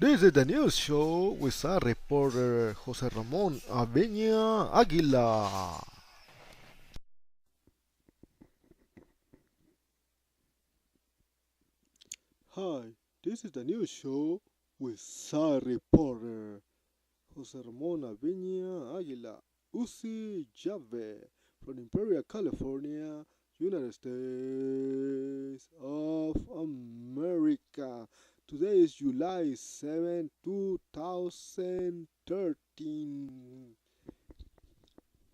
This is the news show with our reporter Jose Ramon Avina Aguila. Hi, this is the news show with our reporter Jose Ramon Avina Aguila, Uzi-YHVH from Imperial, California, United States of America. Today is July 7, 2013.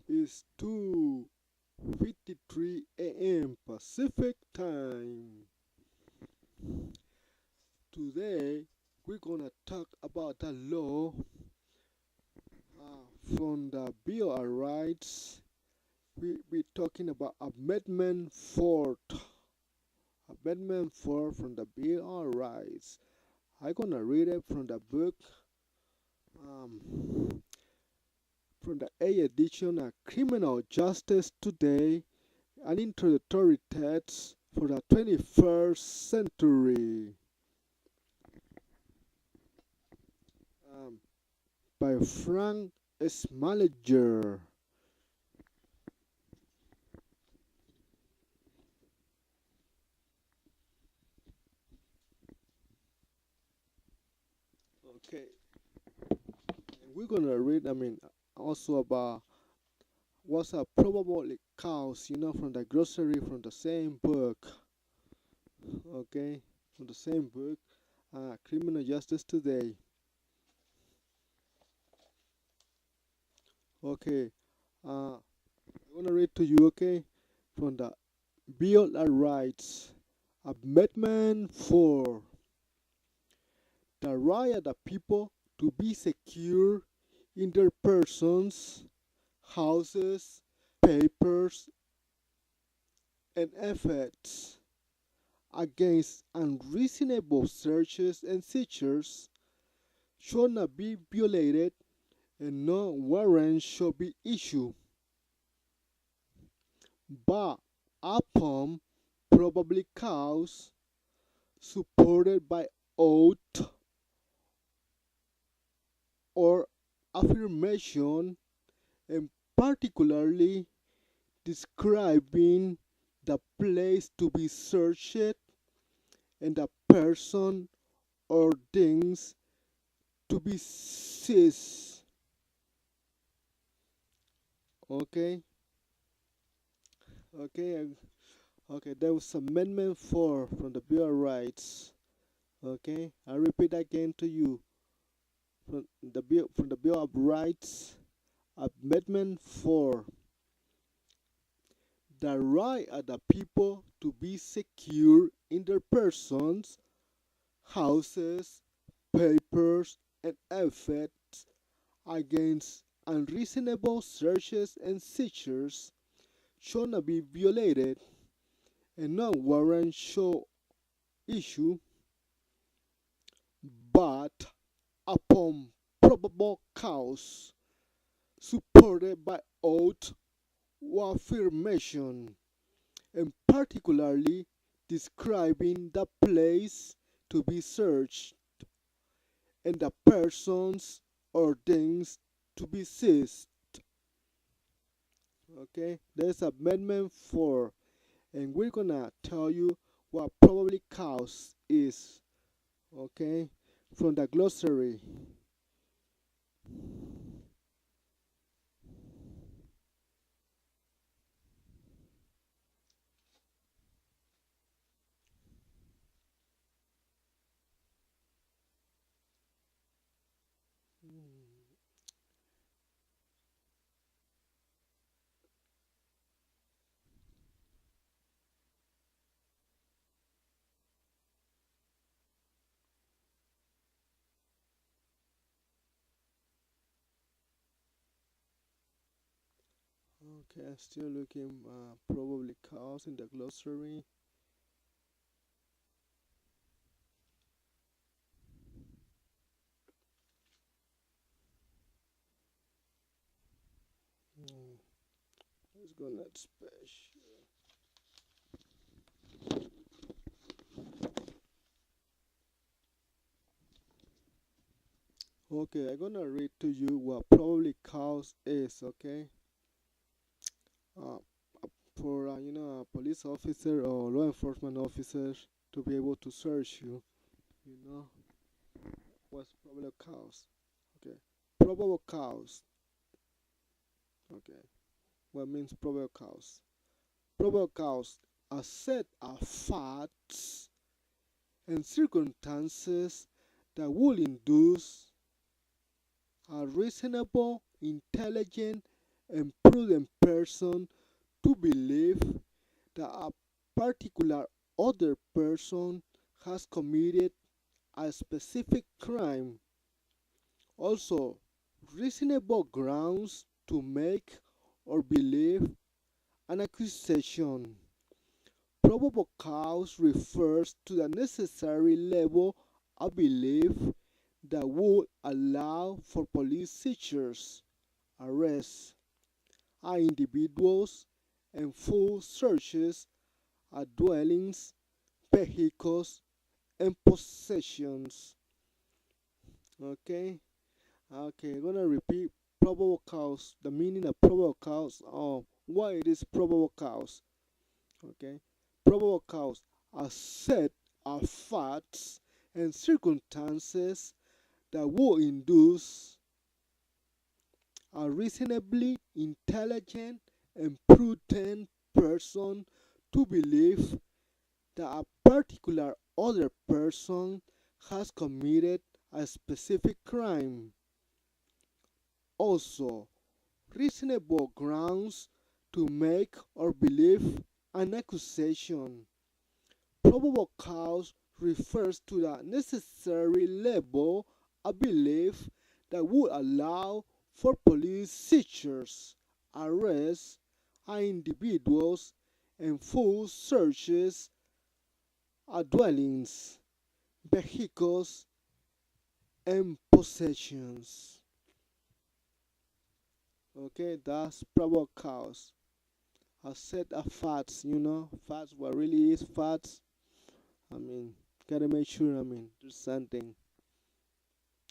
It's 2:53 a.m. Pacific time. Today we're gonna talk about the law from the Bill of Rights. We're talking about Amendment 4. Amendment 4 from the Bill of Rights. I'm gonna read it from the book, from the A edition of Criminal Justice Today, an introductory text for the 21st century, by Frank Smaliger. Okay, and we're gonna read, also about what's a probable cause, from the grocery, from the same book. Okay, from the same book, Criminal Justice Today. Okay, I'm gonna read to you, okay, from the Bill of Rights, Admentment 4. The right of the people to be secure in their persons, houses, papers, and effects against unreasonable searches and seizures shall not be violated, and no warrant shall be issued, but upon probable cause supported by oath or affirmation, and particularly describing the place to be searched and the person or things to be seized. Okay, okay, okay. That was Amendment 4 from the Bill of Rights. Okay, I repeat again to you from the Bill of Rights, Amendment 4. The right of the people to be secure in their persons, houses, papers, and effects against unreasonable searches and seizures shall not be violated, and no warrant shall issue, but upon probable cause supported by oath or affirmation, and particularly describing the place to be searched and the persons or things to be seized. Okay, there's Amendment 4, and we're gonna tell you what probable cause is. Okay, from the glossary. Okay, I'm still looking probably cause in the glossary. Let's go next special. Okay, I'm gonna read to you what probably cause is. Okay, uh, for a police officer or law enforcement officers to be able to search you, you know what's probable cause. Okay, probable cause. Okay, what means probable cause? Probable cause: a set of facts and circumstances that would induce a reasonable, intelligent, and prudent person to believe that a particular other person has committed a specific crime. Also, reasonable grounds to make or believe an accusation. Probable cause refers to the necessary level of belief that would allow for police seizures, arrests of individuals, and full searches of dwellings, vehicles, and possessions. Okay, okay, I'm gonna repeat probable cause, the meaning of probable cause, why it is probable cause. Okay, probable cause: a set of facts and circumstances that will induce a reasonably intelligent and prudent person to believe that a particular other person has committed a specific crime. Also, reasonable grounds to make or believe an accusation. Probable cause refers to the necessary level of belief that would allow for police seizures, arrests of individuals, and full searches of dwellings, vehicles, and possessions. Okay, that's probable cause. A set of facts, facts, what really is facts. I mean, gotta make sure, there's something,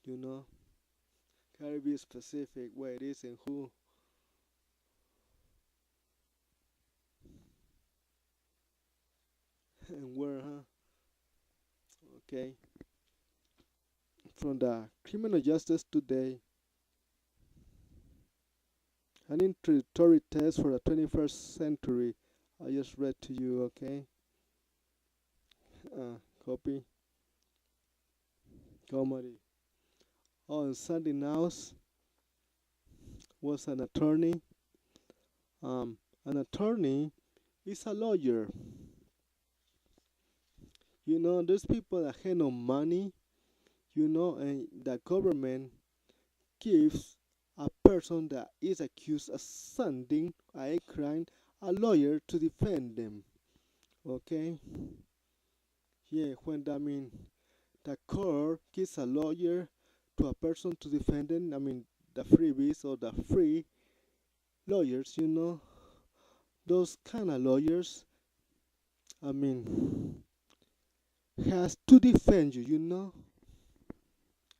you know, gotta be specific where it is and who. And where, huh? Okay. From the criminal justice today, an introductory test for the 21st century. I just read to you, okay? Copy. Comedy. Oh, and Sandy Naus was an attorney. An attorney is a lawyer. There's people that have no money, and the government gives a person that is accused of something, a crime, a lawyer to defend them. Okay? Yeah, when the court gives a lawyer to a person to defend them, the freebies or the free lawyers, those kind of lawyers, I mean, has to defend you,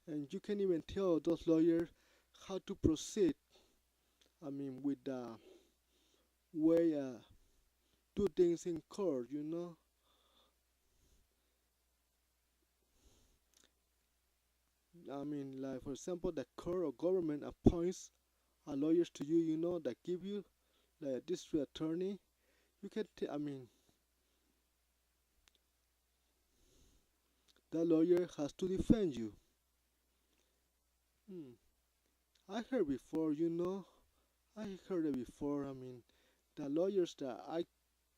and you can even tell those lawyers how to proceed, with the way do things in court, like for example, the court or government appoints a lawyers to you, that give you the district attorney. You can, the lawyer has to defend you. Hmm. I heard before, I heard it before. The lawyers that I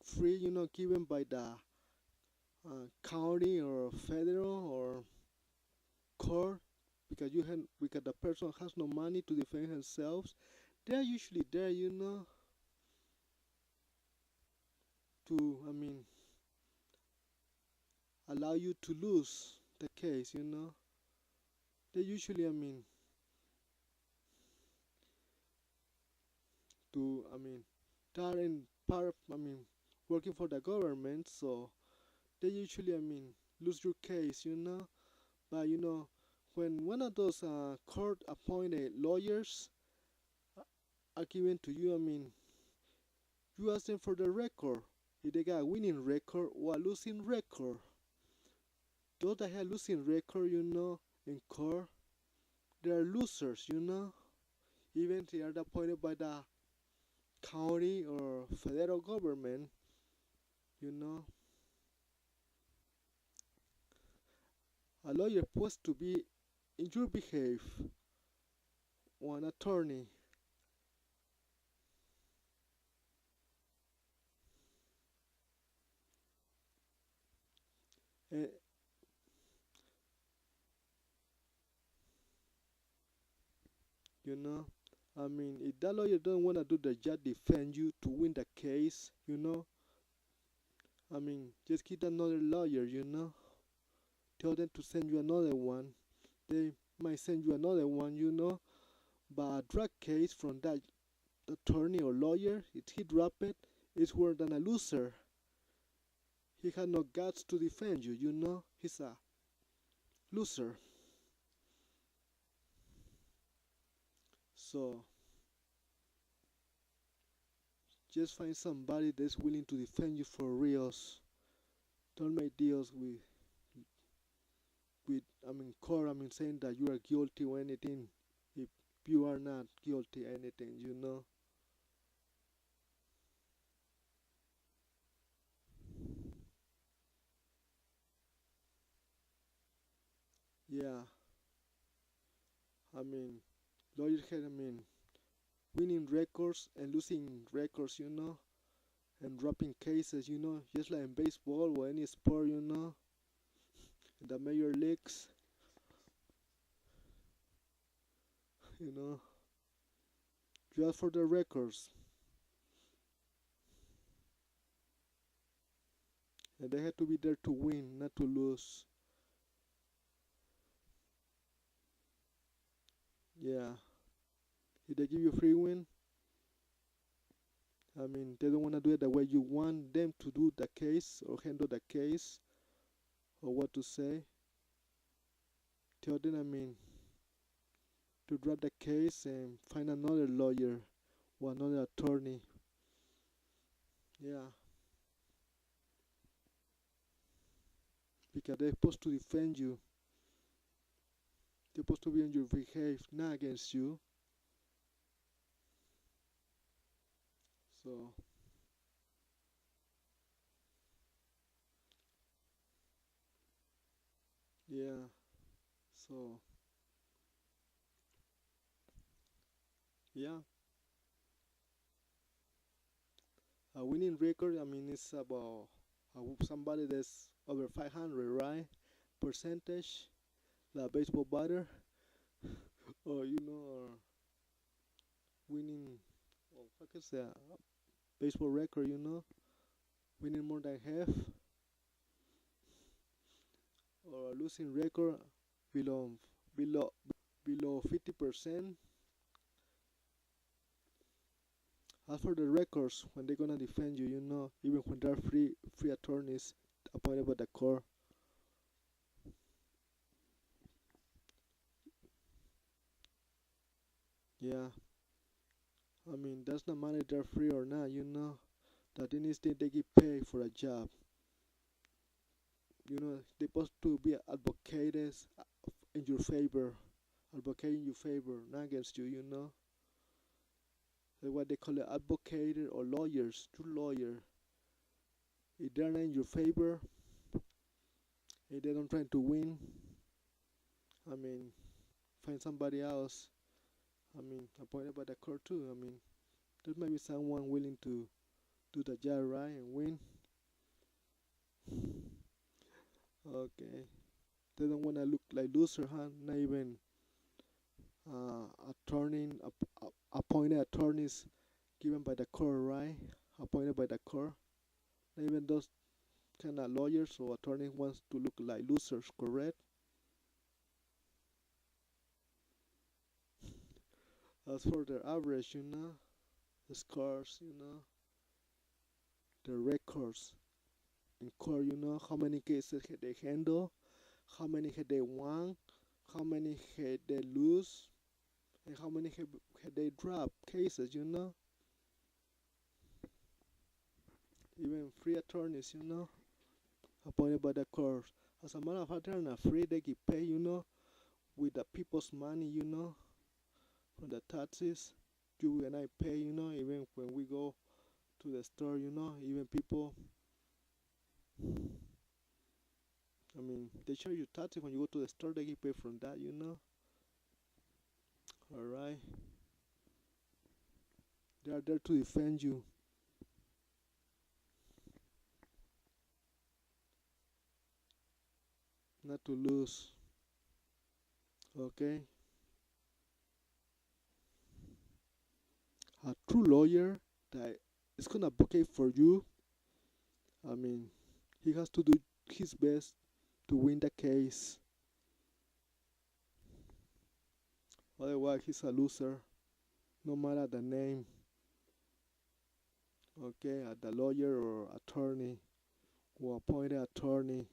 free, given by the county or federal or court, because the person has no money to defend himself. They are usually there, to allow you to lose the case. They usually to they are in part working for the government, so they usually lose your case. But when one of those court-appointed lawyers are given to you, you ask them for the record. If they got a winning record or a losing record. Those that have losing record, in court, they are losers, Even if they are appointed by the county or federal government, A lawyer supposed to be in your behalf, or an attorney. Uh, you know, if that lawyer don't want to do the job, defend you to win the case, just get another lawyer, Tell them to send you another one. They might send you another one, But a drug case from that attorney or lawyer, if he drop it, it's worse than a loser. He had no guts to defend you, He's a loser. So, just find somebody that's willing to defend you for reals. Don't make deals court, saying that you are guilty or anything if you are not guilty anything, Yeah, lawyers had, winning records and losing records, and dropping cases, just like in baseball or any sport, in the major leagues, just for the records. And they had to be there to win, not to lose. Yeah. If they give you free win, they don't want to do it the way you want them to do the case or handle the case or what to say. Tell them, to drop the case and find another lawyer or another attorney. Yeah. Because they're supposed to defend you. They're supposed to be on your behalf, not against you. So, yeah. So, yeah. A winning record, it's about somebody that's over 500, right? Percentage, like baseball batter, or or winning, well, what is that? Baseball record, winning more than half, or a losing record below below below 50%. As for the records, when they're gonna defend you, even when there are free attorneys appointed by the court. Yeah, that's not matter if they're free or not, that in this day they get paid for a job. They're supposed to be advocated in your favor, advocating your favor, not against you, That's what they call it, advocated or lawyers, true lawyer. If they're not in your favor, if they don't try to win, I mean, find somebody else. Appointed by the court too. There might be someone willing to do the job right and win. Okay. They don't want to look like loser, huh? Not even attorney, appointed attorneys given by the court, right? Appointed by the court. Not even those kind of lawyers or attorneys wants to look like losers, correct? As for the average, the scores, the records in court, how many cases had they handled, how many had they won, how many had they lose and how many had they drop cases, even free attorneys, appointed by the court. As a matter of fact, they're not free, they get paid, with the people's money, from the taxes. You and I pay, even when we go to the store, even people, I mean, they charge you taxes when you go to the store, they get paid from that, Alright? They are there to defend you, not to lose. Okay? A true lawyer that is gonna advocate for you, I mean, he has to do his best to win the case. Otherwise, he's a loser, no matter the name. Okay, the lawyer or attorney or appointed attorney.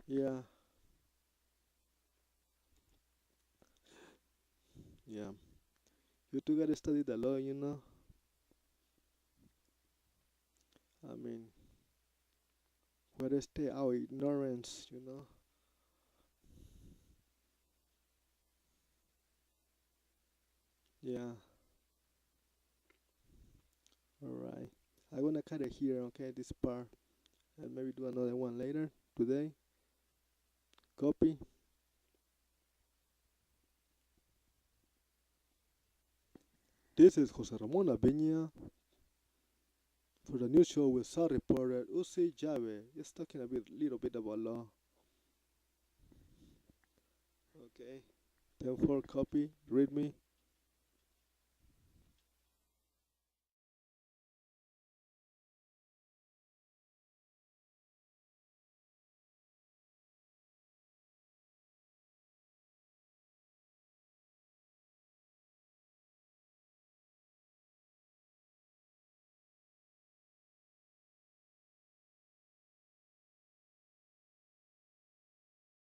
Yeah, yeah. You two gotta study the law, I mean, whether stay our ignorance, Yeah, alright. I'm gonna cut it here, okay, this part, and maybe do another one later today. Copy. This is Jose Ramon Avina for the news show with South reporter Uzi-YHVH. Just talking a little bit about law. Okay. 10-4 copy. Read me.